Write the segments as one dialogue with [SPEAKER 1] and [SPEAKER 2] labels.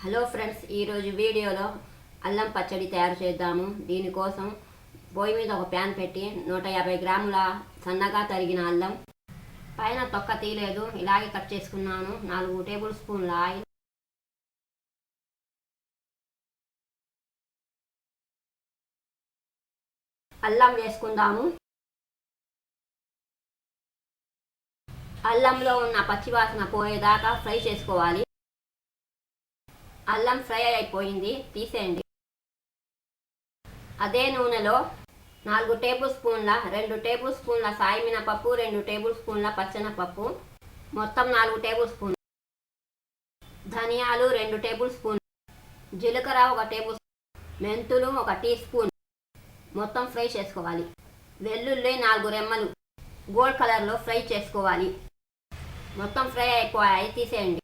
[SPEAKER 1] Hello friends, ఈరోజు వీడియోలో అల్లం పచ్చడి తయారు చేద్దాము. దీనికోసం పొయ్యి మీద ఒక ప్యాన్ పెట్టి 150 గ్రాముల సన్నగా తరిగిన అల్లం, పైన తొక్క తీయలేదు, ఇలాగే కట్ చేసుకున్నాను. 4 టేబుల్ స్పూన్ల ఆయిల్, అల్లం వేసుకుందాము. అల్లంలో ఉన్న పచ్చివాసన పోయేదాకా ఫ్రై చేసుకోవాలి. అల్లం ఫ్రై అయిపోయింది, తీసేయండి. అదే నూనెలో 4 టేబుల్ స్పూన్ల 2 టేబుల్ స్పూన్ల సాయి మినపప్పు, 2 టేబుల్ స్పూన్ల పచ్చెనపప్పు, మొత్తం 4 టేబుల్ స్పూన్లు. ధనియాలు 2 టేబుల్ స్పూన్, జీలకర్ర 1 టేబుల్ స్పూన్, మెంతులు 1 టీ స్పూన్, మొత్తం ఫ్రై చేసుకోవాలి. వెల్లుల్లి 4 రెమ్మలు గోల్డ్ కలర్లో ఫ్రై చేసుకోవాలి. మొత్తం ఫ్రై అయిపోయాయి, తీసేయండి.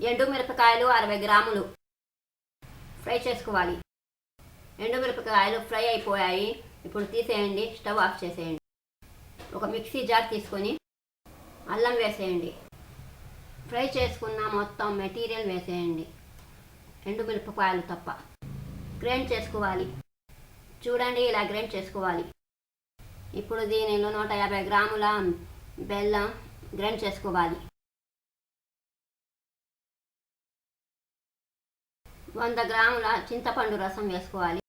[SPEAKER 1] ఎండుమిరపకాయలు 60 గ్రాములు ఫ్రై చేసుకోవాలి. ఎండుమిరపకాయలు ఫ్రై అయిపోయాయి, ఇప్పుడు తీసేయండి. స్టవ్ ఆఫ్ చేసేయండి. ఒక మిక్సీ జార్ తీసుకొని అల్లం వేసేయండి. ఫ్రై చేసుకున్న మొత్తం మెటీరియల్ వేసేయండి, ఎండుమిరపకాయలు తప్ప. గ్రైండ్ చేసుకోవాలి. చూడండి, ఇలా గ్రైండ్ చేసుకోవాలి. ఇప్పుడు దీనిలో 150 గ్రాముల బెల్లం గ్రైండ్ చేసుకోవాలి. 100 గ్రాముల చింతపండు రసం వేసుకోవాలి.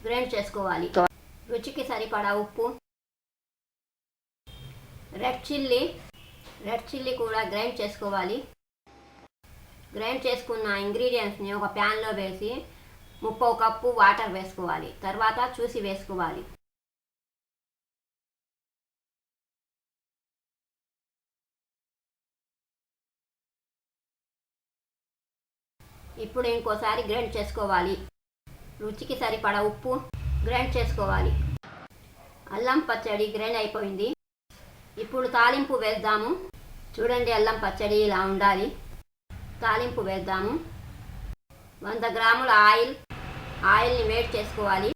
[SPEAKER 1] గ్రైండ్ చేసుకోవాలి. రుచికి సరిపడా ఉప్పు, రెడ్ చిల్లీ కూడా గ్రైండ్ చేసుకోవాలి. గ్రైండ్ చేసుకున్న ఇంగ్రీడియంట్స్ని ఒక ప్యాన్లో వేసి 30 కప్పు వాటర్ వేసుకోవాలి. తర్వాత చూసి వేసుకోవాలి. ఇప్పుడు ఇంకోసారి గ్రైండ్ చేసుకోవాలి. రుచికి సరిపడా ఉప్పు, గ్రైండ్ చేసుకోవాలి. అల్లం పచ్చడి గ్రైండ్ అయిపోయింది. ఇప్పుడు తాలింపు వేద్దాము. చూడండి, అల్లం పచ్చడి ఇలా ఉండాలి. తాలింపు వేద్దాము. 100 గ్రాముల ఆయిల్ని వేడి చేసుకోవాలి.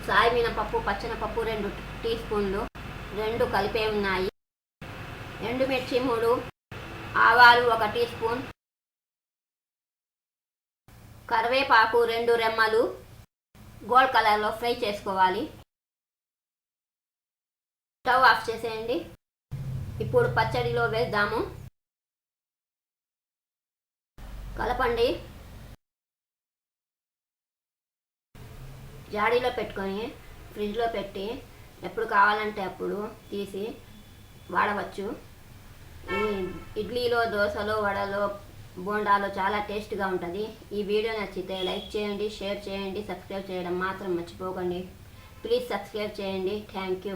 [SPEAKER 1] సాయి మినపప్పు, పచ్చెనపప్పు 2 టీ స్పూన్లు, 2 కలిపే ఉన్నాయి. ఎండుమిర్చి 3, ఆవాలు 1 టీ స్పూన్, కరివేపాకు 2 రెమ్మలు గోల్డ్ కలర్లో ఫ్రై చేసుకోవాలి. స్టవ్ ఆఫ్ చేసేయండి. ఇప్పుడు పచ్చడిలో వేద్దాము. కలపండి. జాడీలో పెట్టుకొని ఫ్రిడ్జ్లో పెట్టి ఎప్పుడు కావాలంటే అప్పుడు తీసి వాడవచ్చు. ఇడ్లీలో, దోశలో, వడలో, బోండాలో చాలా టేస్ట్గా ఉంటుంది. ఈ వీడియో నచ్చితే లైక్ చేయండి, షేర్ చేయండి, సబ్స్క్రైబ్ చేయడం మాత్రం మర్చిపోకండి. ప్లీజ్ సబ్స్క్రైబ్ చేయండి. Thank you.